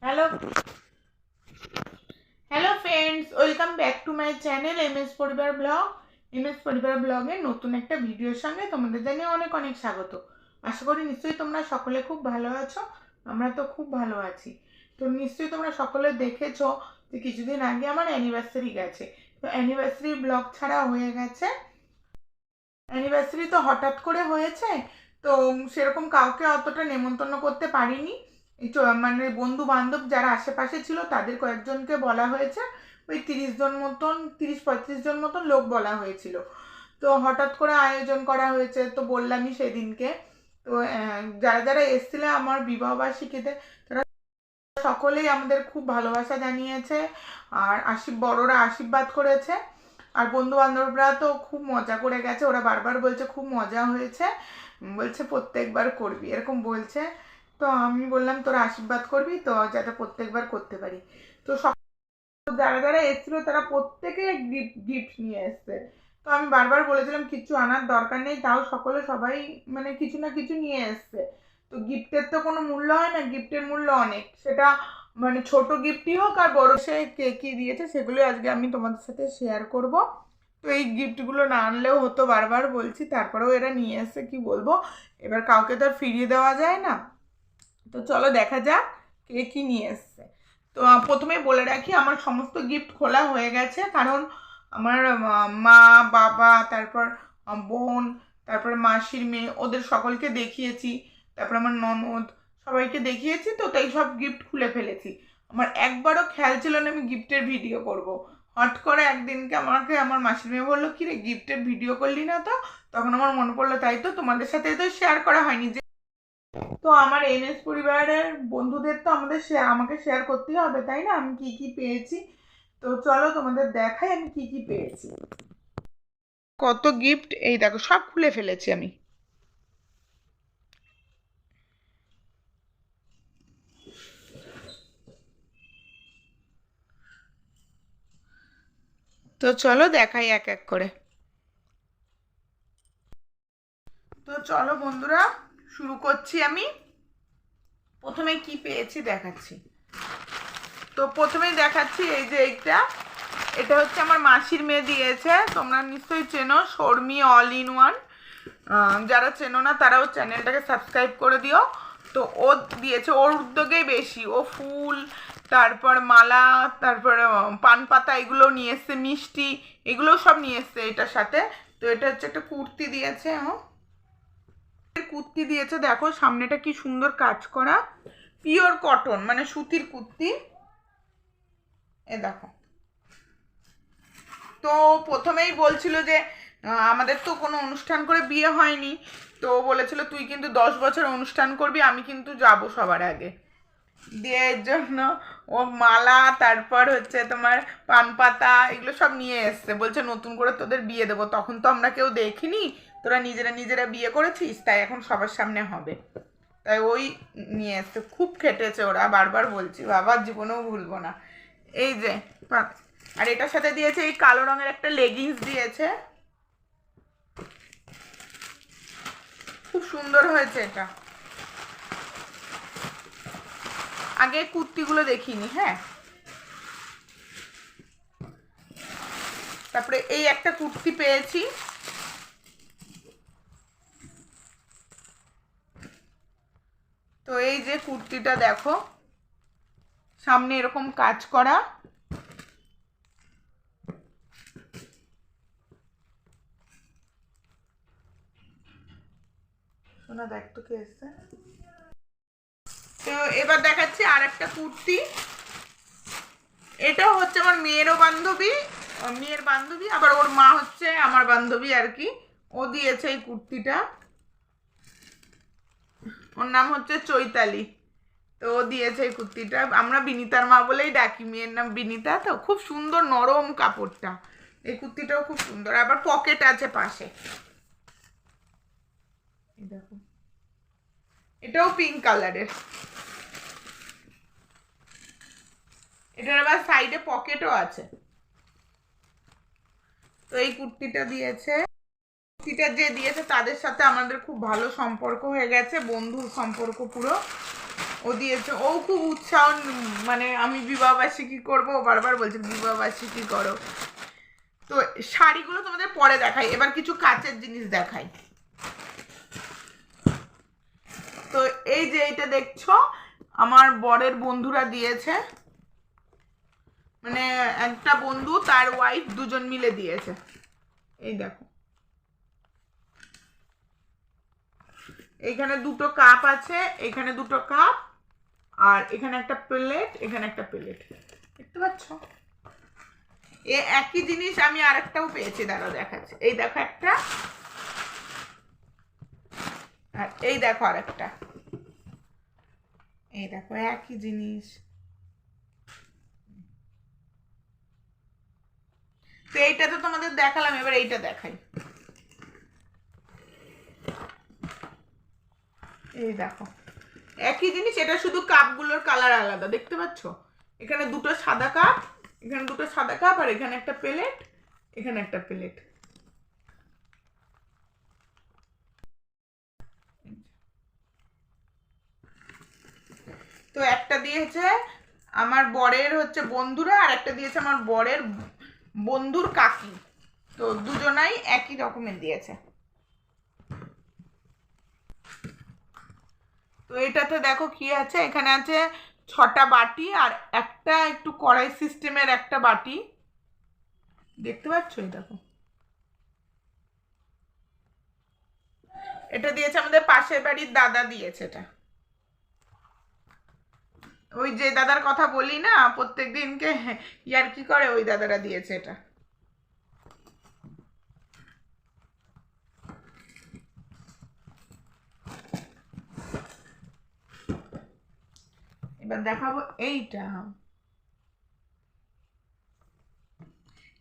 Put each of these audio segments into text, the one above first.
Hello hello friends, welcome back to my channel MS পরিবার blog. MS পরিবার ব্লগে নতুন একটা ভিডিওর সঙ্গে তোমাদের জানিয়ে অনেক অনেক স্বাগত। আশা করি নিশ্চয়ই তোমরা সকলে খুব ভালো আছো। আমরা তো খুব ভালো আছি। তো নিশ্চয়ই তোমরা সকলে দেখেছো যে কিছুদিন আগে আমার অ্যানিভার্সারি গেছে। তো অ্যানিভার্সারি ব্লগ ছাড়া হয়ে গেছে। অ্যানিভার্সারি তো হঠাৎ করে হয়েছে, তো সেরকম কাউকে অতটা নেমন্তন্ন করতে পারিনি। মানে বন্ধু বান্ধব যারা আশেপাশে ছিল তাদের কয়েকজনকে বলা হয়েছে। ওই 30 জন মতন, 30-35 জন মতন লোক বলা হয়েছিল। তো হঠাৎ করে আয়োজন করা হয়েছে, তো বললামই সেদিনকে। তো যারা যারা এসেছিল আমার বিবাহবার্ষিকীতে, তারা সকলেই আমাদের খুব ভালোবাসা জানিয়েছে আর বড়রা আশীর্বাদ করেছে। আর বন্ধু বান্ধবরা তো খুব মজা করে গেছে, ওরা বারবার বলছে খুব মজা হয়েছে, বলছে প্রত্যেকবার করবি এরকম বলছে। তো আমি বললাম তোরা আশীর্বাদ করবি তো যাতে প্রত্যেকবার করতে পারি। তো যারা যারা এসেছিল তারা প্রত্যেকে গিফট গিফট নিয়ে এসছে। তো আমি বারবার বলেছিলাম কিছু আনার দরকার নেই, তাও সবাই মানে কিছু না কিছু নিয়ে এসছে। তো গিফটের তো কোনো মূল্য হয় না, গিফটের মূল্য অনেক। সেটা মানে ছোট গিফটই হোক আর বড়, সে কে কি দিয়েছে সেগুলো আজকে আমি তোমাদের সাথে শেয়ার করব। তো এই গিফটগুলো না আনলেও হতো, বারবার বলছি, তারপরেও এরা নিয়ে এসছে, কি বলবো। এবার কাউকে তো আর ফিরিয়ে দেওয়া যায় না। তো চলো দেখা যাক কে কি নিয়ে এসছে। তো প্রথমে বলে রাখি আমার সমস্ত গিফট খোলা হয়ে গেছে, কারণ আমার মা, বাবা, তারপর বোন, তারপর মাসির মেয়ে, ওদের সকলকে দেখিয়েছি। তারপর আমার ননদ, সবাইকে দেখিয়েছি। তো তাই সব গিফট খুলে ফেলেছি। আমার একবারও খেয়াল ছিল না আমি গিফটের ভিডিও করব। হট করে একদিনকে আমাকে আমার মাসির মেয়ে বললো, কি রে গিফটের ভিডিও করলি না তো? তখন আমার মনে পড়লো তাই তো তোমাদের সাথে তো শেয়ার করা হয়নি। তো আমার এমএস পরিবারের বন্ধুদের তো আমাকে শেয়ার করতেই হবে, তাই না, আমি কি কি পেয়েছি। তো চলো তোমাদের দেখাই আমি কি কি পেয়েছি। কত গিফট, এই দেখো সব খুলে ফেলেছি আমি। তো চলো দেখাই এক এক করে। তো চলো বন্ধুরা, শুরু করছি আমি। প্রথমে কি পেয়েছি দেখাচ্ছি। তো প্রথমেই দেখাচ্ছি এই যে এইটা, এটা হচ্ছে আমার মাসির মেয়ে দিয়েছে। তোমরা নিশ্চয়ই চেনো, শর্মি অল ইন ওয়ান। যারা চেনো না তারাও চ্যানেলটাকে সাবস্ক্রাইব করে দিও। তো ও দিয়েছে, ওর উদ্যোগেই বেশি। ও ফুল, তারপর মালা, তারপর পান পাতা, এগুলো নিয়ে এসছে, মিষ্টি, এগুলোও সব নিয়ে এসছে এটার সাথে। তো এটা হচ্ছে একটা কুর্তি দিয়েছে। কুর্তি দিয়েছে, দেখো সামনেটা কি সুন্দর কাজ করা, পিওর কটন মানে সুতির কুর্তি। এ দেখো। তো প্রথমেই বলছিল যে আমাদের তো কোনো অনুষ্ঠান করে বিয়ে হয়নি, তো বলেছিল তুই কিন্তু 10 বছর অনুষ্ঠান করবি, আমি কিন্তু যাব সবার আগে। দিয়ে এর জন্য ও মালা, তারপর হচ্ছে তোমার পান পাতা, এগুলো সব নিয়ে এসছে। বলছে নতুন করে তোদের বিয়ে দেবো, তখন তো আমরা কেউ দেখিনি, তোরা নিজেরা নিজেরা বিয়ে করেছিস, তাই এখন সবার সামনে হবে। তাই ওই নিয়ে এসছে। খুব খেটেছে ওরা, বারবার বলছি, বাবার জীবনেও ভুলবো না। এই যে আর এটার সাথে দিয়েছে এই কালো রঙের একটা লেগিংস দিয়েছে, খুব সুন্দর হয়েছে এটা। আগে কুর্তিগুলো দেখিনি, হ্যাঁ। তারপরে এই একটা কুর্তি পেয়েছি। তো এই যে কুর্তিটা দেখো, সামনে এরকম কাজ করা। শোনা দেখ তো কে এসছে। তো এবার দেখাচ্ছি আর একটা কুর্তি। এটাও হচ্ছে আমার মেয়েরও বান্ধবী, মেয়ের বান্ধবী, আবার ওর মা হচ্ছে আমার বান্ধবী আর কি। ও দিয়েছে এই কুর্তিটা, ওর নাম হচ্ছে চৈতালি। তো ও দিয়েছে এই কুর্তিটা, আমরা বিনিতার মা বলেই ডাকি, মেয়ের নাম বিনিতা। তো খুব সুন্দর নরম কাপড়টা, এই কুর্তিটাও খুব সুন্দর, আবার পকেট আছে পাশে। দেখো এটাও পিঙ্ক কালারের, এটার আবার সাইডে পকেটও আছে। তো এই কুর্তিটা দিয়েছে। কুর্তিটা যে দিয়েছে তাদের সাথে আমাদের খুব ভালো সম্পর্ক হয়ে গেছে, বন্ধুর সম্পর্ক পুরো। ও দিয়েছে, ও খুব উৎসাহ, মানে আমি বিবাহবার্ষিকী করবো, বারবার বলছে বিবাহবার্ষিকী করো। তো শাড়িগুলো তোমাদের পরে দেখাই, এবার কিছু কাচের জিনিস দেখাই। তো এই যে এইটা দেখছো আমার বরের বন্ধুরা দিয়েছে, মানে একটা বন্ধু তার ওয়াইফ দুজন মিলে দিয়েছে। এই দেখো, এইখানে দুটো কাপ আছে, এখানে দুটো কাপ, আর এখানে একটা প্লেট, এখানে একটা প্লেট, দেখতে পাচ্ছ? এ একই জিনিস আমি আরেকটাও পেয়েছি, দাঁড়াও দেখাচ্ছি। এই দেখো একটা, আর এই দেখো আরেকটা, এই দেখো একই জিনিস। তো এইটা তো তোমাদের দেখালাম, এবার এইটা দেখাই। এই দেখো একই জিনিস, এটা শুধু কাপগুলোর কালার আলাদা, দেখতে পাচ্ছ? এখানে দুটো সাদা কাপ, এখানে দুটো সাদা কাপ, আর এখানে একটা প্লেট, এখানে একটা প্লেট। তো একটা দিয়েছে আমার বরের হচ্ছে বন্ধুরা, আর একটা দিয়েছে আমার বরের বন্ধুর কাকি। তো দুজনাই একই রকমের দিয়েছে। তো এটাতে দেখো কি আছে, এখানে আছে 6টা বাটি আর একটা একটু কড়াই সিস্টেমের একটা বাটি, দেখতে পাচ্ছ? এই দেখো, এটা দিয়েছে আমাদের পাশের বাড়ির দাদা দিয়েছে। এটা ওই যে দাদার কথা বলি না প্রত্যেক দিনকে ইয়ার্কি করে, ওই দাদারা দিয়েছে এটা। এবার দেখাবো এইটা,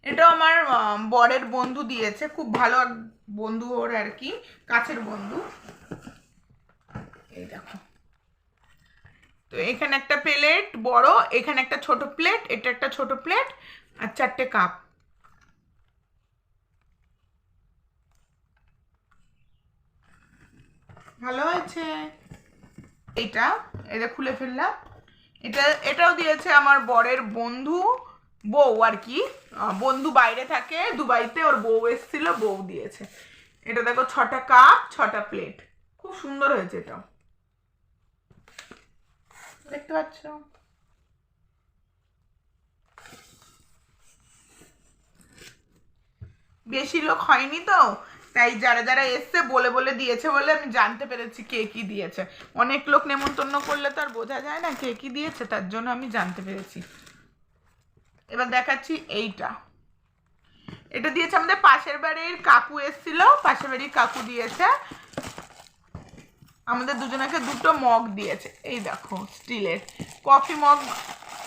এটা আমার বরের বন্ধু দিয়েছে, খুব ভালো বন্ধু ওর আর কি, কাছের বন্ধু। এই দেখো, তো এখানে একটা প্লেট বড়, এখানে একটা ছোট প্লেট, এটা একটা ছোট প্লেট, আর 4টে কাপ। ভালো হয়েছে। এটা এটা খুলে ফেললাম। এটাও দিয়েছে আমার বরের বন্ধু বউ আর কি, বন্ধু বাইরে থাকে দুবাইতে, ওর বউ এসেছিল, বউ দিয়েছে। এটা দেখো 6টা কাপ 6টা প্লেট, খুব সুন্দর হয়েছে এটাও, দেখতে পাচ্ছ? বেশি লোক হয়নি তো, তাই যারা যারা এসছে বলে বলে দিয়েছে বলে আমি জানতে পেরেছি কে কি দিয়েছে। অনেক লোক নেমন্তন্ন করলে তো আর বোঝা যায় না কে কি দিয়েছে, তার জন্য আমি জানতে পেরেছি। এবার দেখাচ্ছি এইটা, এটা দিয়েছে আমাদের পাশের বাড়ির কাকু এসেছিল, পাশের বাড়ির কাকু দিয়েছে আমাদের দুজনকে দুটো মগ দিয়েছে। এই দেখো স্টিলের কফি মগ,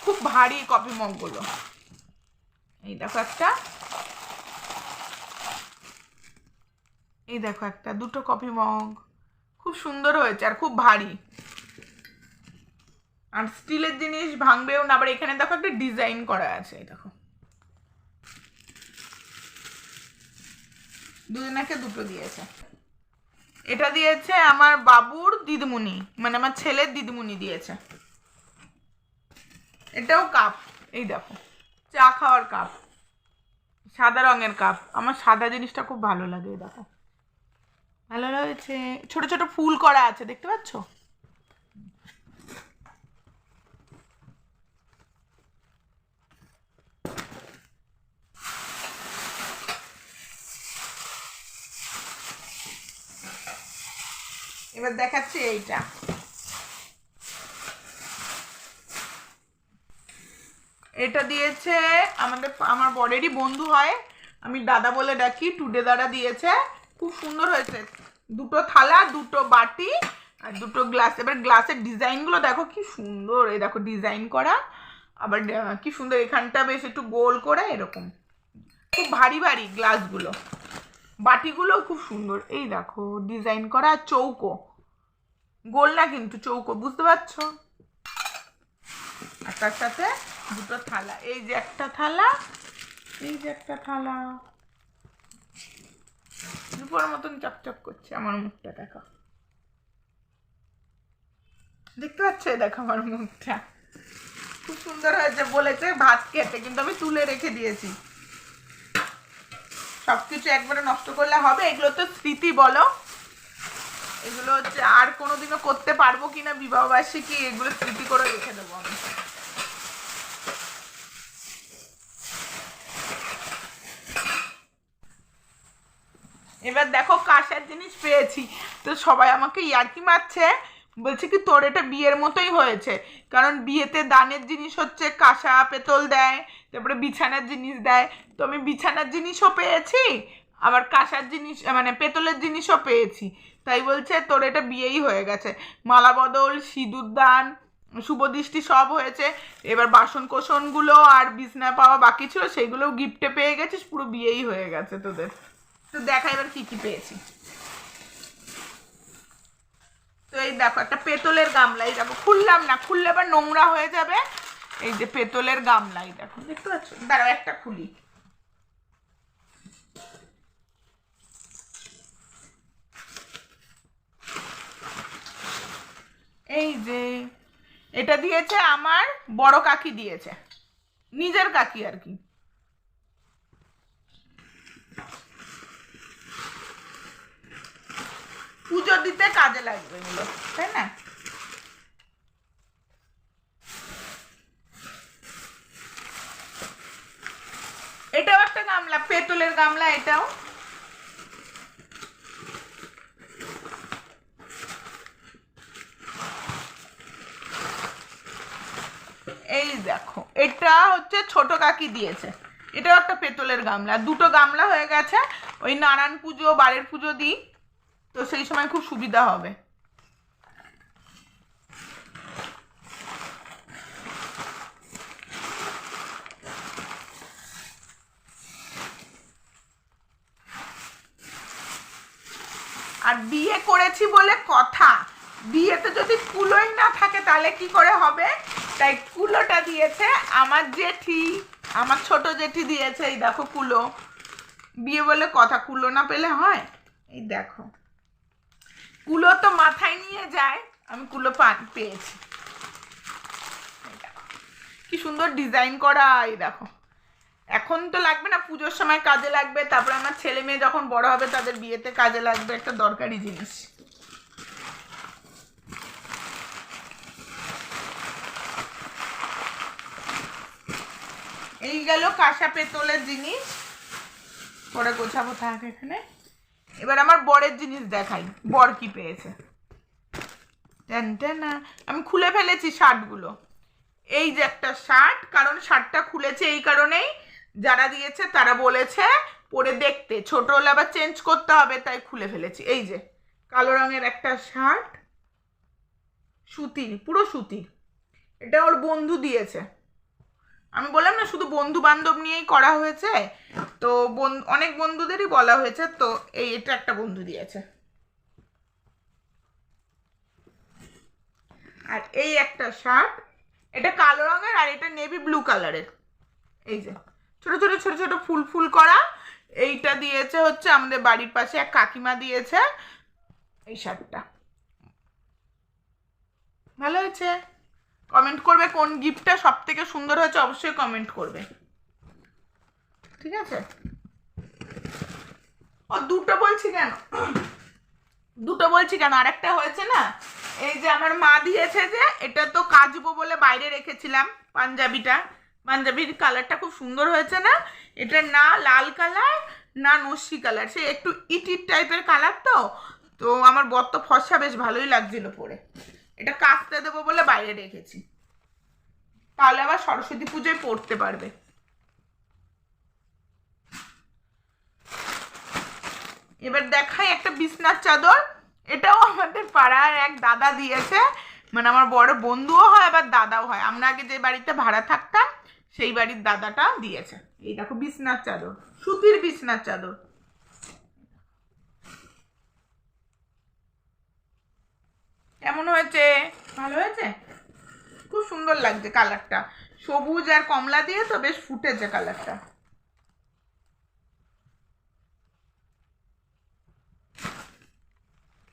খুব ভারী কফি মগগুলো। এই দেখো একটা, এই দেখো একটা, দুটো কফি মগ, খুব সুন্দর হয়েছে আর খুব ভারী, আর স্টিলের জিনিস ভাঙবেও না। আবার এখানে দেখো একটা ডিজাইন করা আছে, এই দেখো, দুজনাকে দুটো দিয়েছে। এটা দিয়েছে আমার বাবুর দিদিমণি, মানে আমার ছেলের দিদিমণি দিয়েছে। এটাও কাপ, এই দেখো চা খাওয়ার কাপ, সাদা রঙের কাপ, আমার সাদা জিনিসটা খুব ভালো লাগে। দেখো ভালো হয়েছে, ছোট ছোট ফুল করা আছে, দেখতে পাচ্ছ? এবার দেখাচ্ছি এইটা, এটা দিয়েছে আমার বরেরই বন্ধু হয়, আমি দাদা বলে ডাকি, টুডে দাদা দিয়েছে, খুব সুন্দর হয়েছে। দুটো থালা, দুটো বাটি, আর দুটো গ্লাস। এবার গ্লাসের ডিজাইনগুলো দেখো কি সুন্দর, এই দেখো ডিজাইন করা, আবার কি সুন্দর এখানটা বেশ একটু গোল করে এরকম, খুব ভারী ভারী গ্লাসগুলো। বাটিগুলো খুব সুন্দর, এই দেখো ডিজাইন করা, চৌকো, গোল না কিন্তু চৌকো, বুঝতে পারছো? আর তার সাথে দুটো থালা, এই যে একটা থালা, এই যে একটা থালা, রূপোর মতন চকচক করছে, আমার মুখটা দেখো। দেখতে পাচ্ছ? দেখো আমার মুখটা খুব সুন্দর হয়েছে বলেছে ভাত খেতে, কিন্তু আমি তুলে রেখে দিয়েছি। সবকিছু একবারে নষ্ট করলে হবে? এগুলো তো স্মৃতি বলো, এগুলো হচ্ছে আর কোনোদিনও করতে পারবো কিনা বিবাহবার্ষিকী, এগুলো স্মৃতি করে রেখে দেবো আমি। এবার দেখো কাঁসার জিনিস পেয়েছি, তো সবাই আমাকে ইয়ার্কি মারছে, বলছে কি তোর এটা বিয়ের মতোই হয়েছে, কারণ বিয়েতে দানের জিনিস হচ্ছে কাঁসা পেতল দেয়, তারপরে বিছানার জিনিস দেয়, তো আমি বিছানার জিনিসও পেয়েছি আবার কাঁসার জিনিস মানে পেতলের জিনিসও পেয়েছি, তাই বলছে তোর এটা বিয়েই হয়ে গেছে। মালা বদল, সিঁদুর দান, শুভদৃষ্টি সব হয়েছে, এবার বাসন কোসনগুলো আর বিছনা পাওয়া বাকি ছিল সেগুলোও গিফটে পেয়ে গেছিস, পুরো বিয়েই হয়ে গেছে তোদের। তো দেখা এবার কি কি পেয়েছি। তো এই দেখো একটা পেতলের গামলা, এই দেখো খুললাম না, খুললে আবার নোংরা হয়ে যাবে। এই যে পেতলের গামলা, এই দেখো দেখতে পাচ্ছ, দাঁড়াও একটা খুলি। এই যে এটা দিয়েছে আমার বড় কাকি, দিয়েছে নিজের কাকি আর কি। পুজো দিতে কাজে লাগবে এগুলো, তাই না? এটাও একটা গামলা, পেতলের গামলা এটাও। এই দেখো এটা হচ্ছে ছোট কাকি দিয়েছে, এটাও একটা পেতলের গামলা, দুটো গামলা হয়ে গেছে। ওই নারায়ণ পুজো বাড়ির পুজো দিই, তো সেই সময় খুব সুবিধা হবে। আর বিয়ে করেছি বলে কথা, বিয়েতে যদি কুলোই না থাকে তাহলে কি করে হবে, তাই কুলোটা দিয়েছে আমার জেঠি, আমার ছোট জেঠি দিয়েছে। এই দেখো কুলো, বিয়ে বলে কথা, কুলো না পেলে হয়? এই দেখো কুলো তো মাথায় নিয়ে যায়, আমি কুলো পেয়েছি। কি সুন্দর ডিজাইন করা, এই দেখো। এখন তো লাগবে না, পুজোর সময় কাজে লাগবে, তারপরে আমার ছেলে মেয়ে যখন বড় হবে তাদের বিয়েতে কাজে লাগবে, একটা দরকারি জিনিস। এই গেল কাঁসা পেতলের জিনিস, পরে গোছাবো থাক এখানে। এবার আমার বরের জিনিস দেখাই, বর কি পেয়েছে। না আমি খুলে ফেলেছি শার্টগুলো। এই যে একটা শার্ট, কারণ শার্টটা খুলেছে এই কারণেই, যারা দিয়েছে তারা বলেছে পরে দেখতে ছোট হলে আবার চেঞ্জ করতে হবে, তাই খুলে ফেলেছি। এই যে কালো রঙের একটা শার্ট, সুতির, পুরো সুতির, এটা ওর বন্ধু দিয়েছে। আমি বললাম না শুধু বন্ধু বান্ধব নিয়েই করা হয়েছে, তো অনেক বন্ধুদেরই বলা হয়েছে, তো এটা একটা বন্ধু দিয়েছে। আর এই একটা শার্ট, এটা কালো রঙের আর এটা নেভি ব্লু কালারের, এই যে ছোট ছোট ছোট ছোট ফুল ফুল করা, এইটা দিয়েছে হচ্ছে আমাদের বাড়ির পাশে এক কাকিমা দিয়েছে। এই শার্টটা ভালো হয়েছে, কমেন্ট করবে কোন গিফটটা সব থেকে সুন্দর হয়েছে, অবশ্যই কমেন্ট করবে, ঠিক আছে? ও দুটো বলছি কেন, দুটো বলছি কেন, আরেকটা হয়েছে না, এই যে আমার মা দিয়েছে, যে এটা তো কাচবো বলে বাইরে রেখেছিলাম, পাঞ্জাবির কালারটা খুব সুন্দর হয়েছে না, এটা না লাল কালার না নস্যি কালার, সে একটু ইটির টাইপের কালার, তো তো আমার বর তো ফর্সা, বেশ ভালোই লাগছিল পরে, এটা কাচতে দেবো বলে বাইরে রেখেছি, তাহলে আবার সরস্বতী পুজোয় পড়তে পারবে। এবার দেখাই একটা বিছনার চাদর, এটাও আমাদের পাড়ার এক দাদা দিয়েছে, মানে আমার বড় বন্ধুও হয় আবার দাদাও হয়, আমরা আগে যে বাড়িতে ভাড়া থাকতাম সেই বাড়ির দাদাটা দিয়েছে। এই দেখো বিছনার চাদর, সুতির বিছনার চাদর, কেমন হয়েছে? ভালো হয়েছে, খুব সুন্দর লাগছে কালারটা, সবুজ আর কমলা দিয়ে তো বেশ ফুটেছে কালারটা।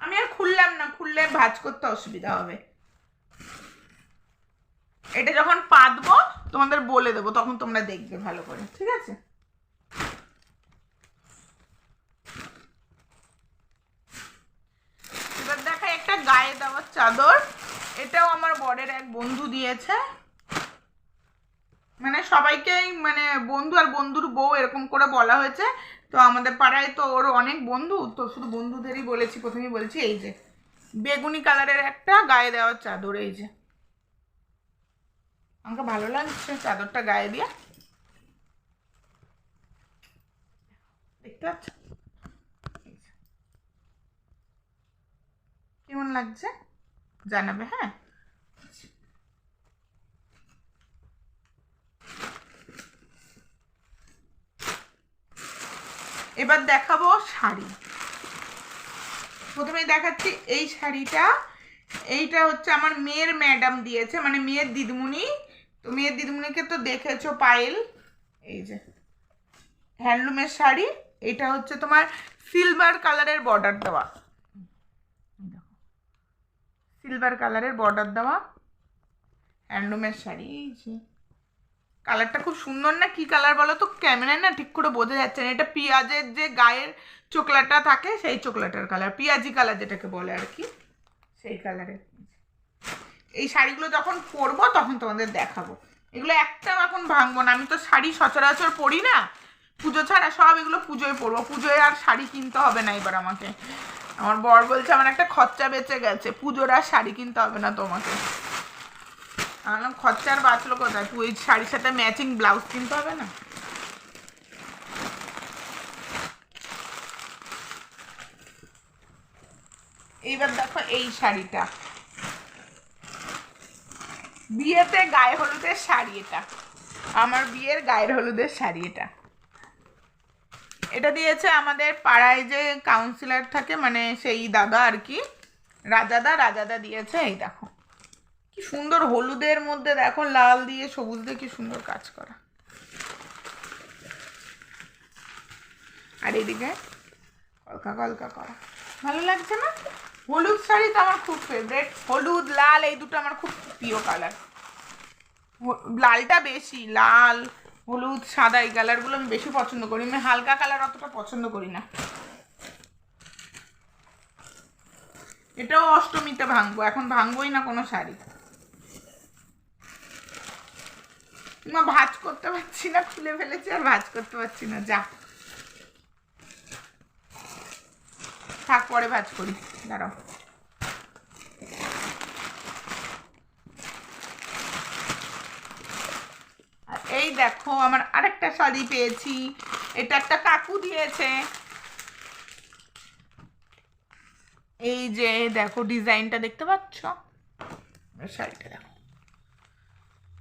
আমি আর খুললাম না, খুললে ভাঁজ করতে অসুবিধা হবে, এটা যখন পাতবো তোমাদের বলে দেবো, তখন তোমরা দেখবে ভালো করে, ঠিক আছে? এবার দেখাই একটা গায়ে দেওয়ার চাদর। এটাও আমার বরের এক বন্ধু দিয়েছে, মানে সবাইকেই, মানে বন্ধু আর বন্ধুর বউ এরকম করে বলা হয়েছে। তো আমাদের পাড়ায় তো ওর অনেক বন্ধু, তো শুধু বন্ধুদেরই বলেছি, প্রথমেই বলছি। এই যে বেগুনি কালারের একটা গায়ে দেওয়ার চাদর, এই যে আমাকে ভালো লাগছে চাদরটা গায়ে দিয়ে, দেখতে পাচ্ছ কেমন লাগছে জানাবে, হ্যাঁ? এবার দেখাবো শাড়ি। প্রথমেই দেখাচ্ছি এই শাড়িটা। এইটা হচ্ছে আমার মেয়ের ম্যাডাম দিয়েছে, মানে মেয়ের দিদিমণি। তো মেয়ের দিদিমণিকে তো দেখেছো, পায়েল। এই যে হ্যান্ডলুমের শাড়ি। এটা হচ্ছে তোমার সিলভার কালারের বর্ডার দেওয়া, সিলভার কালারের বর্ডার দেওয়া হ্যান্ডলুমের শাড়ি। এই যে কালারটা খুব সুন্দর না? কি কালার বলো তো, ক্যামেরায় না ঠিক করে বোঝা যাচ্ছে না। এটা পেঁয়াজের যে গায়ের চোকলাটা থাকে, সেই চোকলাটার কালার, পেঁয়াজি কালার যেটাকে বলে আর কি, সেই কালারের। এই শাড়িগুলো যখন পরবো তখন তোমাদের দেখাবো। এগুলো একটাও এখন ভাঙবো না, আমি তো শাড়ি সচরাচর পরি না, পুজো ছাড়া সব এগুলো পুজোয় পরবো। পুজোয় আর শাড়ি কিনতে হবে না এবার আমাকে। আমার বর বলছে আমার একটা খরচা বেঁচে গেছে, পুজোর আর শাড়ি কিনতে হবে না তোমাকে। আমি খরচা আর বাঁচলো কোথায়, তুই এই শাড়ির সাথে ম্যাচিং ব্লাউজ কিনতে হবে না? এইবার দেখো এই শাড়িটা, বিয়েতে গায়ে হলুদের শাড়ি। এটা আমার বিয়ের গায়ের হলুদের শাড়ি। এটা দিয়েছে আমাদের পাড়ায় যে কাউন্সিলর থাকে, মানে সেই দাদা আর কি, রাজাদা দিয়েছে। এই দেখো কি সুন্দর হলুদের মধ্যে, দেখো লাল দিয়ে সবুজ দিয়ে কি সুন্দর কাজ করা। আর এদিকে কলকা কলকা করা, ভালো লাগছে না? হলুদ শাড়ি তো আমার খুব ফেভারিট। হলুদ লাল এই দুটো আমার খুব প্রিয় কালার। লালটা বেশি, লাল হলুদ সাদা এই কালারগুলো আমি বেশি পছন্দ করি। আমি হালকা কালার অতটা পছন্দ করি না। এটাও অষ্টমীতে ভাঙবো, এখন ভাঙবোই না কোনো শাড়ি। মা ভাঁজ করতে পারছি না, খুলে ফেলেছি আর ভাঁজ করতে পারছি না, যা থাক, পরে ভাঁজ করি, দাঁড়াও। আর এই দেখো আমার আরেকটা শাড়ি পেয়েছি, এটা একটা কাকু দিয়েছে। এই যে দেখো ডিজাইনটা দেখতে পাচ্ছ, শাড়িটা দেখো।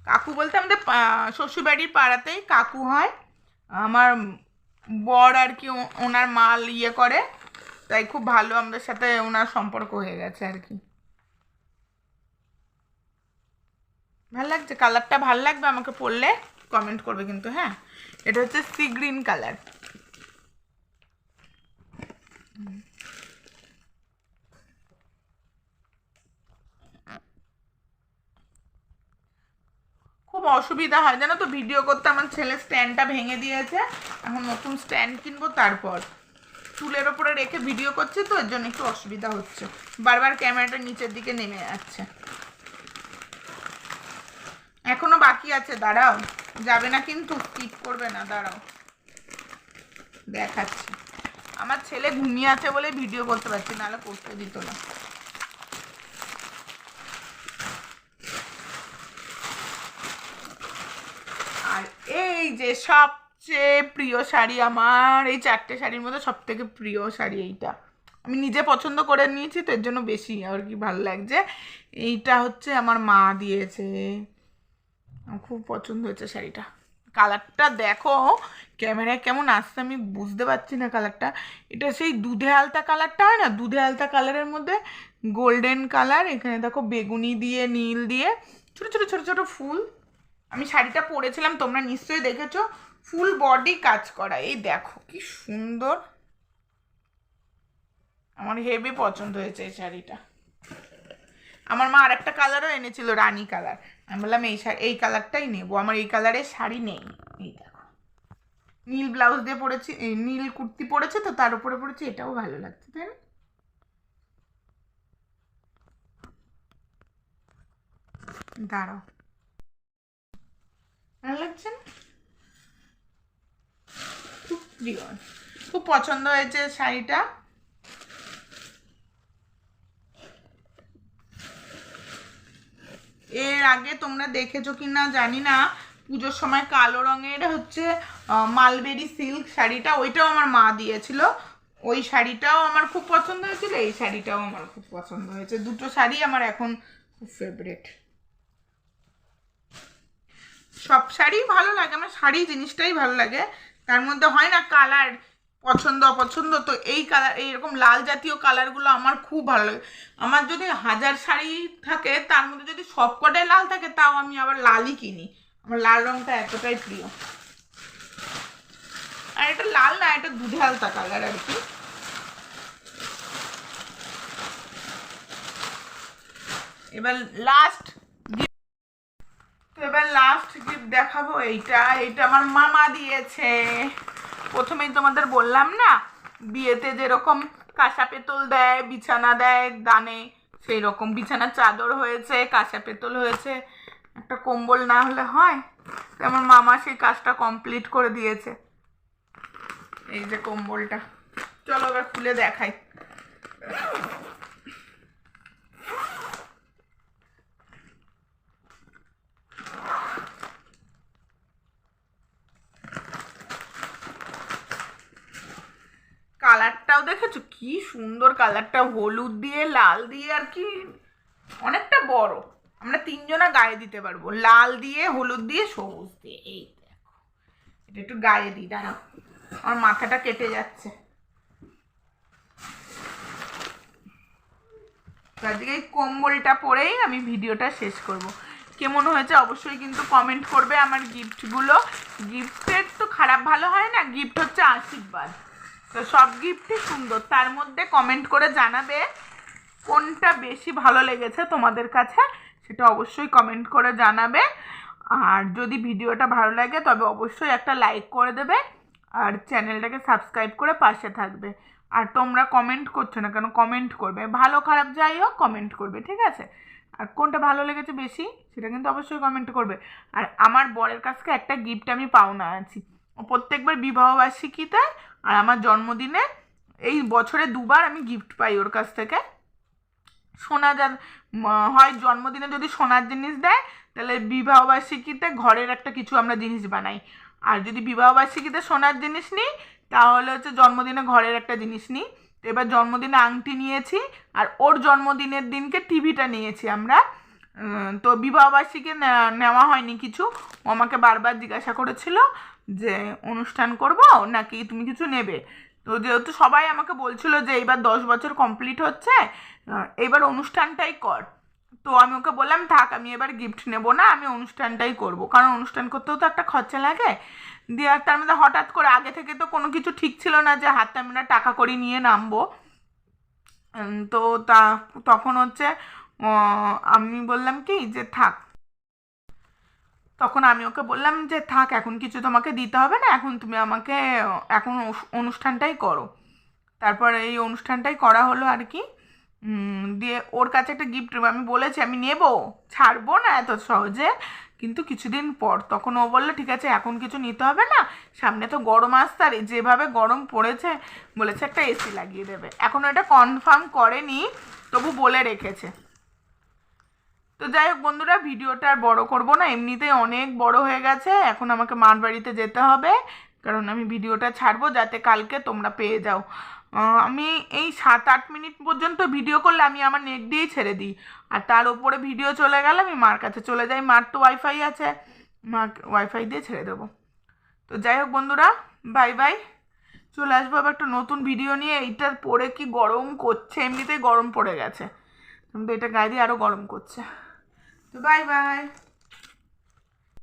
কাকু বলতে আমাদের শ্বশুরবাড়ির পাড়াতেই কাকু হয়। আমার বর আর কি ওনার মাল ইয়ে করে, তাই খুব ভালো আমাদের সাথে ওনার সম্পর্ক হয়ে গেছে আর কি। ভাল লাগছে কালারটা, ভাল লাগবে আমাকে পরলে কমেন্ট করবে কিন্তু, হ্যাঁ? এটা হচ্ছে সি গ্রিন কালার। খুব অসুবিধা হয় জানো তো ভিডিও করতে। আমার ছেলে স্ট্যান্ডটা ভেঙে দিয়েছে, এখন নতুন স্ট্যান্ড কিনবো। তারপর চুলের ওপরে রেখে ভিডিও করছি, তো এর জন্য একটু অসুবিধা হচ্ছে, বারবার ক্যামেরাটা নিচের দিকে নেমে যাচ্ছে। এখনো বাকি আছে, দাঁড়াও, যাবে না কিন্তু, স্কিপ করবে না, দাঁড়াও দেখাচ্ছি। আমার ছেলে ঘুমিয়ে আছে বলে ভিডিও করতে পারছি, নাহলে করতে দিত না। আর এই যে সবচেয়ে প্রিয় শাড়ি আমার, এই চারটে শাড়ির মধ্যে সব থেকে প্রিয় শাড়ি এইটা। আমি নিজে পছন্দ করে নিয়েছি, তো এর জন্য বেশি আর কি ভালো লাগছে। এইটা হচ্ছে আমার মা দিয়েছে, আমার খুব পছন্দ হয়েছে শাড়িটা। কালারটা দেখো ক্যামেরায় কেমন আসছে আমি বুঝতে পারছি না কালারটা। এটা সেই দুধে আলতা কালারটা হয় না, দুধে আলতা কালারের মধ্যে গোল্ডেন কালার। এখানে দেখো বেগুনি দিয়ে নীল দিয়ে ছোট ছোট ছোট ছোট ফুল। আমি শাড়িটা পরেছিলাম, তোমরা নিশ্চয়ই দেখেছো, ফুল বডি কাজ করা। এই দেখো কি সুন্দর, আমার হেভি পছন্দ হয়েছে এই শাড়িটা। আমার মা আর একটা কালারও এনেছিল, রানী কালার। আমি বললাম এই কালারটাই নেবো, আমার এই কালারের শাড়ি নেই। এই দেখো নীল ব্লাউজ দিয়ে পরেছি, নীল কুর্তি পরেছে, তো তার উপরে পরেছি, এটাও ভালো লাগছে তাই না? দাঁড়াও, ভালো লাগছে না? খুব প্রিয়, খুব পছন্দ হয়েছে শাড়িটা। এর আগে তোমরা দেখেছো কি না জানি না, পুজোর সময় কালো রঙের হচ্ছে মালবেরি সিল্ক শাড়িটা, ওইটাও আমার মা দিয়েছিল। ওই শাড়িটাও আমার খুব পছন্দ হয়েছিল, এই শাড়িটাও আমার খুব পছন্দ হয়েছে। দুটো শাড়ি আমার এখন খুব ফেভারিট। সব শাড়ি ভালো লাগে, আমার শাড়ি জিনিসটাই ভালো লাগে। তার মধ্যে হয় না কালার পছন্দ অপছন্দ, তো এই কালার, এইরকম লাল জাতীয় কালারগুলো আমার খুব ভালো লাগে। আমার যদি 1000 শাড়ি থাকে, তার মধ্যে যদি সব কটাই লাল থাকে, তাও আমি আবার লালই কিনি। আমার লাল রঙটা এতটাই প্রিয়। আর এটা লাল না, এটা দুধে হালতা কালার আর কি। এবার লাস্ট গিফট দেখাবো। এইটা আমার মামা দিয়েছে। প্রথমেই তোমাদের বললাম না, বিয়েতে যেরকম কাঁসা পেতল দেয়, বিছানা দেয় দানে, সেই রকম বিছানার চাদর হয়েছে, কাঁসা পেতল হয়েছে, একটা কম্বল না হলে হয়। তো আমার মামা সেই কাজটা কমপ্লিট করে দিয়েছে। এই যে কম্বলটা, চলো এবার খুলে দেখাই। কালারটাও দেখেছো কি সুন্দর, কালারটা হলুদ দিয়ে লাল দিয়ে আর কি অনেকটা বড়, আমরা 3 জনা গায়ে দিতে পারবো, লাল দিয়ে হলুদ দিয়ে সবুজ দিয়ে। এই দেখো, এটা একটু গায়ে দিই, দাঁড়াও, আমার মাথাটা কেটে যাচ্ছে। আজকে এই কম্বলটা পরেই আমি ভিডিওটা শেষ করব। কেমন হয়েছে অবশ্যই কিন্তু কমেন্ট করবে। আমার গিফটগুলো, গিফটের তো খারাপ ভালো হয় না, গিফট হচ্ছে আশীর্বাদ, তো সব গিফটই সুন্দর। তার মধ্যে কমেন্ট করে জানাবে কোনটা বেশি ভালো লেগেছে তোমাদের কাছে, সেটা অবশ্যই কমেন্ট করে জানাবে। আর যদি ভিডিওটা ভালো লাগে তবে অবশ্যই একটা লাইক করে দেবে, আর চ্যানেলটাকে সাবস্ক্রাইব করে পাশে থাকবে। আর তোমরা কমেন্ট করছো না কেন? কমেন্ট করবে, ভালো খারাপ যাই হোক কমেন্ট করবে, ঠিক আছে? আর কোনটা ভালো লেগেছে বেশি সেটা কিন্তু অবশ্যই কমেন্ট করবে। আর আমার বরের কাছ থেকে একটা গিফট আমি পাওনা আছি, প্রত্যেকবার বিবাহবার্ষিকীতে আর আমার জন্মদিনে, এই বছরে 2বার আমি গিফট পাই ওর কাছ থেকে। সোনা হয় জন্মদিনে যদি সোনার জিনিস দেয়, তাহলে বিবাহবার্ষিকীতে ঘরের একটা কিছু আমরা জিনিস বানাই। আর যদি বিবাহবার্ষিকীতে সোনার জিনিস নিই, তাহলে হচ্ছে জন্মদিনে ঘরের একটা জিনিস নিই। তো এবার জন্মদিনে আংটি নিয়েছি, আর ওর জন্মদিনের দিনকে টিভিটা নিয়েছি আমরা। তো বিবাহবার্ষিকী নেওয়া হয়নি কিছু। ও আমাকে বারবার জিজ্ঞাসা করেছিল যে অনুষ্ঠান করব নাকি তুমি কিছু নেবে। তো যেহেতু সবাই আমাকে বলছিল যে এইবার 10 বছর কমপ্লিট হচ্ছে, এবার অনুষ্ঠানটাই কর, তো আমি ওকে বললাম থাক, আমি এবার গিফট নেব না, আমি অনুষ্ঠানটাই করব, কারণ অনুষ্ঠান করতেও তো একটা খরচা লাগে। দিয়ে তার মধ্যে হঠাৎ করে, আগে থেকে তো কোনো কিছু ঠিক ছিল না যে হাতে আমরা টাকা করি নিয়ে নামবো। তো তখন হচ্ছে আমি বললাম কি যে থাক, তখন আমি ওকে বললাম যে থাক, এখন কিছু তোমাকে দিতে হবে না, এখন তুমি আমাকে এখন অনুষ্ঠানটাই করো। তারপর এই অনুষ্ঠানটাই করা হলো আর কি। দিয়ে ওর কাছে একটা গিফট আমি বলেছি আমি নেব, ছাড়বো না এত সহজে, কিন্তু কিছুদিন পর। তখন ও বললো ঠিক আছে, এখন কিছু নিতে হবে না, সামনে তো গরম আসছে, আর যেভাবে গরম পড়েছে বলেছে একটা এসি লাগিয়ে দেবে। এখনও এটা কনফার্ম করেনি, তবু বলে রেখেছে। তো যাই হোক বন্ধুরা, ভিডিওটা আর বড় করবো না, এমনিতেই অনেক বড় হয়ে গেছে। এখন আমাকে মার বাড়িতে যেতে হবে, কারণ আমি ভিডিওটা ছাড়বো যাতে কালকে তোমরা পেয়ে যাও। আমি এই 7-8 মিনিট পর্যন্ত ভিডিও করলে আমি আমার নেট দিয়েই ছেড়ে দিই, আর তার উপরে ভিডিও চলে গেলে আমি মার কাছে চলে যাই। মার তো ওয়াইফাই আছে, মা ওয়াইফাই দিয়ে ছেড়ে দেবো। তো যাই হোক বন্ধুরা, বাই বাই। চলে আসবো আবার একটা নতুন ভিডিও নিয়ে। এইটার পরে কি গরম করছে, এমনিতেই গরম পড়ে গেছে, কিন্তু এটা গায়ে দিয়ে আরও গরম করছে। তো বাই বাই।